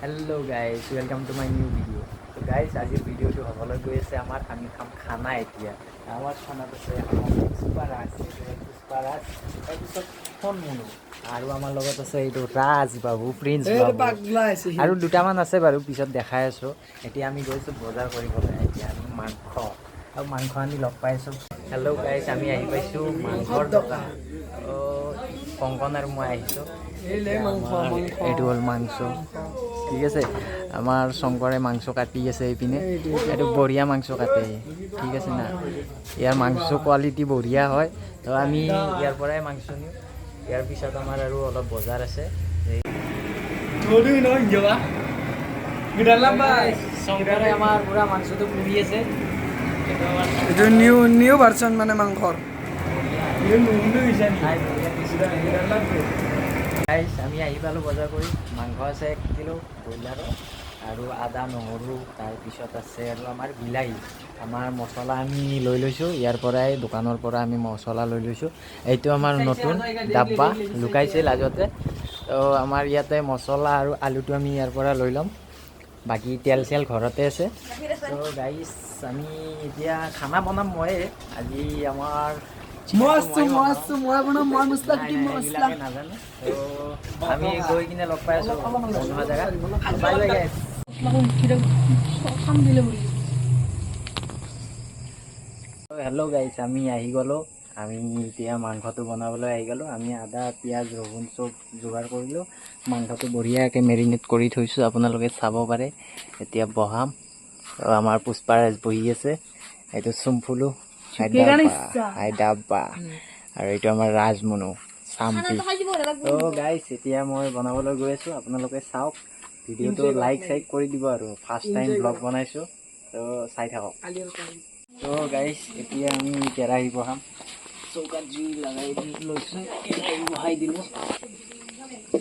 Hello guys welcome to my new video. तो guys आज भिडिओটো হ'বলৈ গৈ আছে আমি খাম খানা এতিয়া। আমাৰ খানাত আছে পুষ্পাৰাজ তাৰপিছত ফোন মুনু আৰু আমাৰ লগত আছে এইটো ৰাজ বাবু প্ৰিন্স বাবু আৰু দুটামান আছে বাৰু পিছত দেখাই আছো। এতিয়া আমি গৈছো বজাৰ কৰিবলৈ। এতিয়া আমি মাংস আনি লগ পাইছো। হেল্ল' গাইস আমি আহি পাইছো মাংসৰ দোকান। কংকন আৰু মই আহিছো। এইটো হ'ল মাংস। ঠিক আছে আমাৰ শংকৰে মাংস কাটি আছে এইপিনে। এইটো বঢ়িয়া মাংস কাটে। ঠিক আছে না ইয়াৰ মাংস কোৱালিটি বঢ়িয়া হয়। তো আমি ইয়াৰ পৰাই মাংস নিওঁ। ইয়াৰ পিছত আমাৰ আৰু অলপ বজাৰ আছে। শংকৰে আমাৰ পুৰা মাংসটো পুৰি আছে। এইটো নিউ ভাৰ্চন মানে মাংসৰ। আমি আহি পালোঁ বজাৰ কৰি। মাংস আছে 1 কিলো ব্ৰইলাৰৰ আৰু আদা নহৰু তাৰপিছত আছে আৰু আমাৰ বিলাহী। আমাৰ মছলা আমি লৈ লৈছোঁ ইয়াৰ পৰাই দোকানৰ পৰা আমি মছলা লৈ লৈছোঁ। এইটো আমাৰ নতুন ডাব্বা লুকাইছে লাজতে। তো আমাৰ ইয়াতে মছলা আৰু আলুটো আমি ইয়াৰ পৰা লৈ ল'ম। বাকী তেল চেল ঘৰতে আছে। তো গাইছ আমি এতিয়া খানা বনাম ময়ে আজি। আমাৰ নাজানো। তো আমি গৈ কিনে লগ পাই আছোঁ বনোৱা জেগাত। বাই বাই গাইছ। হেল্ল' গাইছ আমি আহি গ'লোঁ। আমি এতিয়া মাংসটো বনাবলৈ আহি গ'লোঁ। আমি আদা পিঁয়াজ ৰহুন চব যোগাৰ কৰিলোঁ। মাংসটো বঢ়িয়াকৈ মেৰিনেট কৰি থৈছোঁ আপোনালোকে চাব পাৰে। এতিয়া বহাম। আমাৰ পুষ্পাৰাজ বহি আছে। এইটো চুম্ফুলু হাইদাব্বা আৰু এইটো আমাৰ ৰাজমুনু চাম্পি। তো গাইছ এতিয়া মই বনাবলৈ গৈ আছোঁ। আপোনালোকে চাওক ভিডিঅ'টো লাইক কৰি দিব আৰু ফাৰ্ষ্ট টাইম ব্লগ বনাইছোঁ। তো চাই থাকক। তো গাইছ এতিয়া আমি কেৰাহী বহাম। চৌকাত জুই লগাই লৈছোঁ। কেৰাহী বহাই দিলোঁ।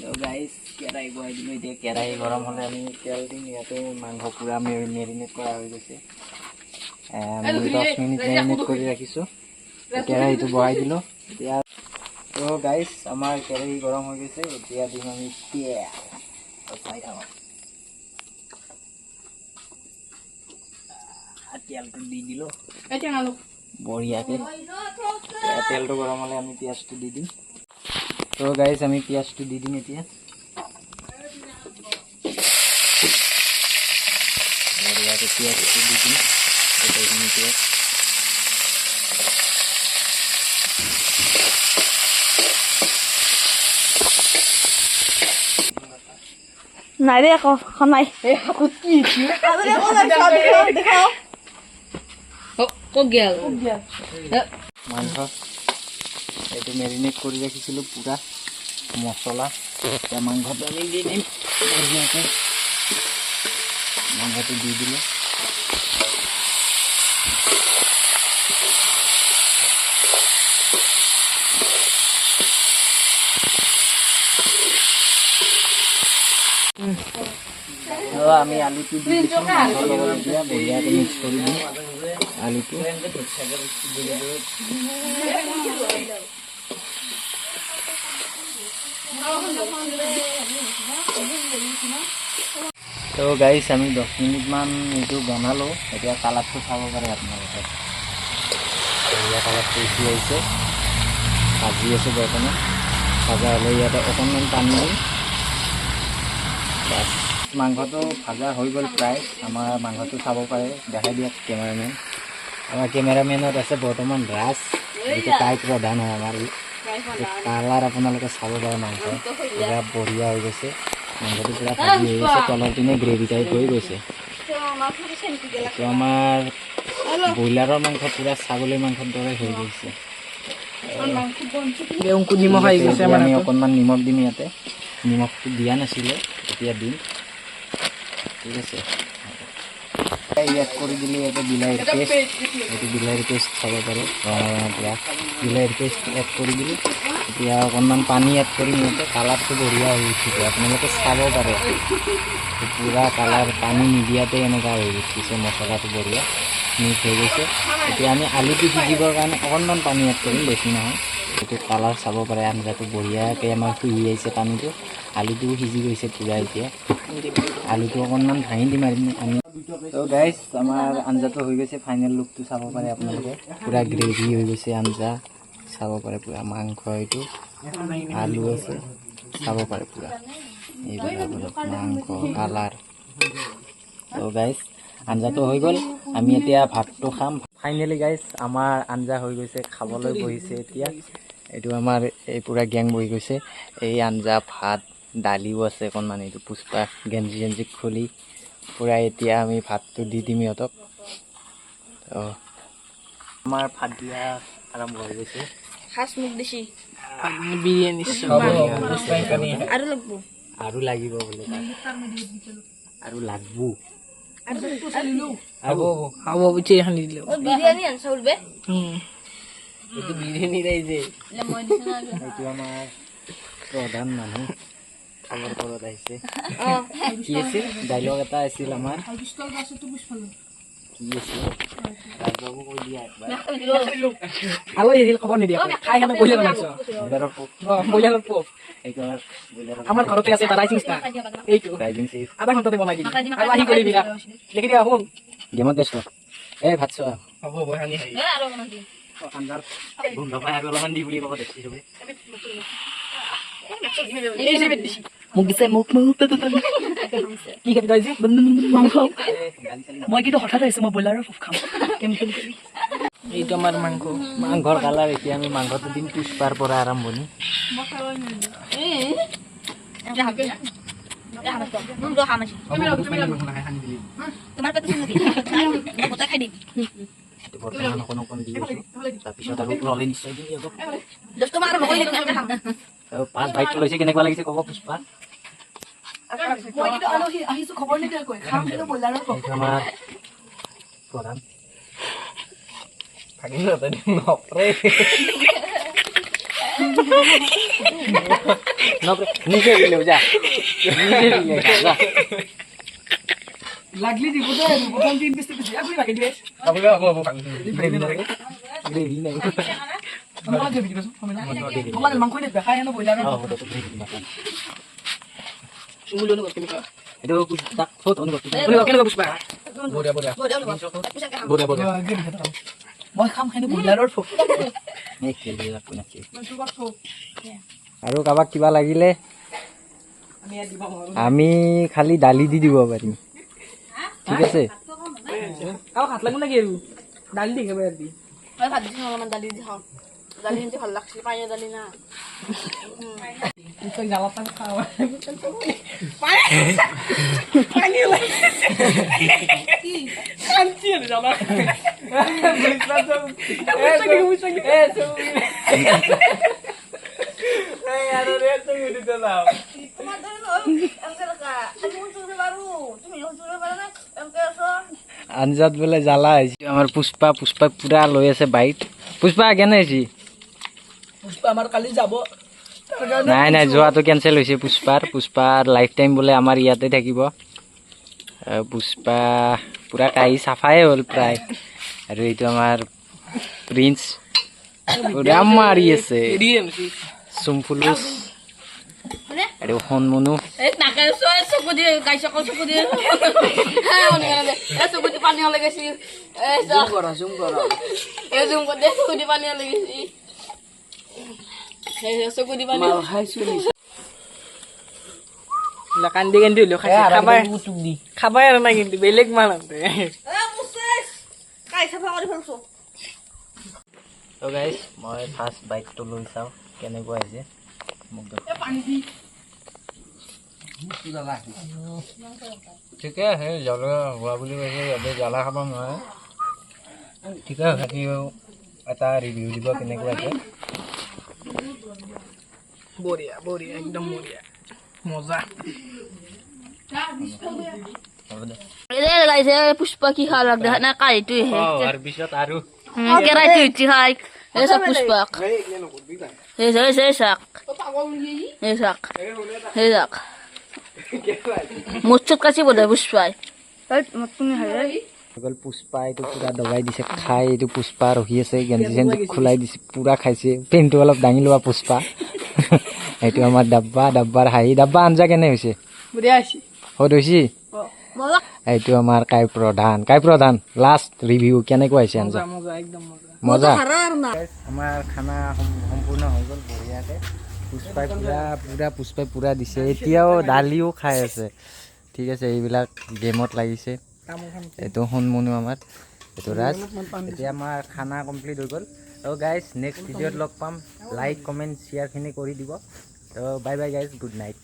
তো গাইছ কেৰাহী বহাই দিলোঁ। এতিয়া কেৰাহী গৰম হ'লে আমি তেল দিম। ইয়াতে মাংস পূৰা মেৰিনেট কৰা হৈ গৈছে। আমি 10 মিনিট মেৰিনেট কৰি ৰাখিছোঁ। কেৰাহীটো বহাই দিলোঁ। এতিয়া তো গাইছ আমাৰ কেৰাহী গৰম হৈ গৈছে। এতিয়া দিম আমি তেল। চাই থাকক। তেলটো দি দিলোঁ বঢ়িয়াকৈ। তেলটো গৰম হ'লে আমি পিঁয়াজটো দি দিম। তো গাইছ আমি পিঁয়াজটো দি দিম এতিয়া। বঢ়িয়াকৈ পিঁয়াজটো দি দিম। গোটেইখিনি পিঁয়াজ নাই দে আকৌ নাই মাংস এইটো মেৰিনেট কৰি ৰাখিছিলোঁ পূৰা মছলা। এতিয়া মাংসটো আমি দি দিম বঢ়িয়াকৈ। মাংসটো দি দিলোঁ। আমি আলুটো দি দিছোঁ মাংসৰ লগত। এতিয়া বঢ়িয়াকৈ মিক্স কৰি দিম আলুটো। তো গাইছ আমি 10 মিনিটমান এইটো বনালোঁ। এতিয়া কালাৰটো চাব পাৰে আপোনালোকে। বঢ়িয়া কালাৰটো উঠি আহিছে। ভাজি আছোঁ বৰ্তমান। ভাজা হ'লে ইয়াতে অকণমান পানী দিম। বাছ মাংসটো ভাজা হৈ গ'ল প্ৰায়। আমাৰ মাংসটো চাব পাৰে। দেখাই দিয়ক কেমেৰামেন। আমাৰ কেমেৰামেনত আছে বৰ্তমান ৰাজ। এইটো তাই প্ৰধান হয় আমাৰ। কালাৰ আপোনালোকে চাব পাৰে। মাংস পূৰা বঢ়িয়া হৈ গৈছে। মাংসটো পূৰা ভাজি হৈ গৈছে। তলৰ পিনে গ্ৰেভি টাইপ হৈ গৈছে। এইটো আমাৰ ব্ৰইলাৰৰ মাংস পূৰা ছাগলী মাংসৰ দৰে হৈ গৈছে। নিমখ আহি গৈছে। আমি অকণমান নিমখ দিম ইয়াতে। নিমখটো দিয়া নাছিলে এতিয়া দিম। ঠিক আছে এড কৰি দিলে ইয়াতে বিলাহীৰ পেষ্ট। এইটো বিলাহীৰ পেষ্ট চাব পাৰে। ৰঙা বিলাহীৰ পেষ্ট এড কৰি দিলোঁ। এতিয়া অকণমান পানী এড কৰিম ইয়াতে। কালাৰটো বঢ়িয়া হৈ উঠিছে আপোনালোকে চাব পাৰে। পূৰা কালাৰ পানী নিদিয়াতে এনেকুৱা হৈ উঠিছে। মছলাটো বঢ়িয়া মিক্স হৈ গৈছে। এতিয়া আমি আলুটো সিজিবৰ কাৰণে অকণমান পানী এড কৰিম, বেছি নহয়। এইটো কালাৰ চাব পাৰে। আঞ্জাটো বঢ়িয়াকৈ আমাৰ শুহি আহিছে পানীটো। আলুটো সিজি গৈছে পূৰা এতিয়া আলুটো অকণমান ভাঙি দিম আমি তো গাইজ আমাৰ আঞ্জাটো হৈ গৈছে ফাইনেল লুকটো চাব পাৰে আপোনালোকে পূৰা গ্ৰেভি হৈ গৈছে আঞ্জা চাব পাৰে পূৰা মাংস এইটো আলু আছে চাব পাৰে পূৰা এইবিলাক মাংস কালাৰ তো গাইজ আঞ্জাটো হৈ গ'ল আমি এতিয়া ভাতটো খাম ফাইনেলি গাইজ আমাৰ আঞ্জা হৈ গৈছে খাবলৈ বহিছে এতিয়া এইটো আমাৰ এই পূৰা গেং বহি গৈছে এই আঞ্জা ভাত দালিও আছে অকণমান এইটো পুষ্পা গেঞ্জি চেঞ্জি খুলি পূৰা এতিয়া আমি ভাতটো দি দিম সিহঁতক তো আমাৰ ভাত দিয়া আৰম্ভ হৈ গৈছে সাজ মোক দিছি বিৰিয়ানী আৰু লাগব আৰু লাগিব বোলে আৰু লাগবো খাব বুজি এখন দি দিলোঁ বিৰিয়ানী আন চাউল বে এইটো বিৰিয়ানী ৰাইজে এইটো আমাৰ প্ৰধান মানুহ খাবৰ ঘৰত আহিছে কি আছিল ডাইলগ এটা আছিল আমাৰ কি আছিল ৰাজবাবু কৈ দিয়া একবাৰ আৰু এই খবৰ নিদিয়া খাই কেনে বইলাৰ বনাইছ ব্ৰইলাৰৰ পোক বইলাৰৰ পোক এইটো ব্ৰইলাৰৰ আমাৰ ঘৰতে আছে ৰাইজিং ষ্টাৰ এইটো ৰাইজিং চিফ আধা ঘণ্টাতে বনাই দিম আৰু আহি কৰি দিলা লিখি দিয়া শুন গেমত ব্যস্ত এই ভাত চোৱা হ'ব হ'ব আনি আহি আন্ধাৰ গোন্ধ পাই আৰু অলপমান দি বুলি ক'ব দেখছি চবে মোক দিছে মোক কি খাবি তই যে মাংস মই কিন্তু হঠাৎ আহিছো মই ব্ৰইলাৰৰ ফুফ খাম এইটো আমাৰ মাংস মাংসৰ কালাৰ এতিয়া আমি মাংসটো দিম পুষ্পাৰ পৰা আৰম্ভণি বৰ্তমান অকণ অকণ দি আছোঁ তাৰপিছত আৰু ৰলে নিশ্চয় দিম সিহঁতক আৰু পাঁচ বাইকটো লৈছে কেনেকুৱা লাগিছে ক'ব পুষ্পা আহিছো খবৰ নিদিয়াকৈ খাম কিন্তু ব্ৰইলাৰৰ ফুফ এইটো আমাৰ প্ৰধান নিজে দিলেও যা নিজে দিলে যা লাগলি দিব দে প্ৰথম 3 পিছ পিছ আগৰি ৰাখি দিয়ে গ্ৰেভি নাই মই দিব দিছো মই মাংস নে দেখাই হেনো ব্ৰইলাৰৰ চুমুলো ন কেনেকা এইটো পুষ্পা ফটো অনুভৱ কেনেকা পুষ্পা বঢ়িয়া বঢ়িয়া মই খাম হেনো ব্ৰইলাৰৰ ফুফ আৰু কাৰোবাক কিবা লাগিলে আমি খালি দালি দি দিব পাৰিম ঠিক আছে কাও হাত লাগু নাকি আৰু দালি দি খাবে আজি মই ভাত দিছো অলপমান দালি দি খাওঁ দালি কিন্তু ভাল লাগছে পানী দালি না তুই জ্বালাতান খাওয়া আঞ্জাত বোলে জ্বালা আহিছে আমাৰ পুষ্পা পুৰা লৈ আছে বাইট পুষ্পা কেনে আহিছি আমাৰ কালি যাব নাই যোৱাটো কেঞ্চেল হৈছে পুষ্পাৰ লাইফ টাইম বোলে আমাৰ ইয়াতে থাকিব পুষ্পা পুৰা কাহি চাফাই হ'ল প্ৰায় আৰু এইটো আমাৰ প্ৰিন্স পুৰা মাৰি আছে চুমফুলুচ আৰু সন্মনু কান্দি কান্দি হলেও খাবাই আৰু নাই কিন্তু বেলেগ মাল মই ফাৰ্ষ্ট বাইকটো লৈ চাওঁ কেনেকুৱা আহিছে মোক ঠিকে আছে জ্বলা হোৱা বুলি কৈছে ইয়াতে জ্বলা খাব নোৱাৰে ঠিকে আছে এটা ৰিভিউ দিব কেনেকুৱা আছে বঢ়িয়া বঢ়িয়া একদম বঢ়িয়া মজা পুষ্পা কি খাওয়া লাগবে না কারিটো তাৰপিছত আৰু কেরাইতে উঠি খাই এসব পুষ্পাক মুচ্ছত কাছে বোধ হয় পুষ্পাই পুষ্পা এইটো পুৰা দবাই দিছে খাই এইটো পুষ্পা ৰখি আছে গেঞ্জি চেঞ্জি খোলাই দিছে পুৰা খাইছে পেণ্টটো অলপ দাঙি লোৱা পুষ্পা এইটো আমাৰ ডাব্বাৰ হাঁহি। ডাব্বা আঞ্জা কেনে হৈছে? বঢ়িয়া হৈছে সদ হৈছি? মজা এইটো আমাৰ কাই প্ৰধান লাষ্ট ৰিভিউ কেনেকুৱা হৈছে আঞ্জা? মজা। আমাৰ খানা সম্পূৰ্ণ হৈ গ'ল বঢ়িয়াকৈ। পুষ্পাই পুৰা দিছে। এতিয়াও দালিও খাই আছে। ঠিক আছে, এইবিলাক গেমত লাগিছে। এইটো সোণমনু আমাৰ, এইটো ৰাজ। এতিয়া আমাৰ খানা কমপ্লিট হৈ গ'ল। ত' গাইজ নেক্সট ভিডিঅ'ত লগ পাম। লাইক কমেণ্ট শ্বেয়াৰখিনি কৰি দিব। ত' bye bye guys, good night.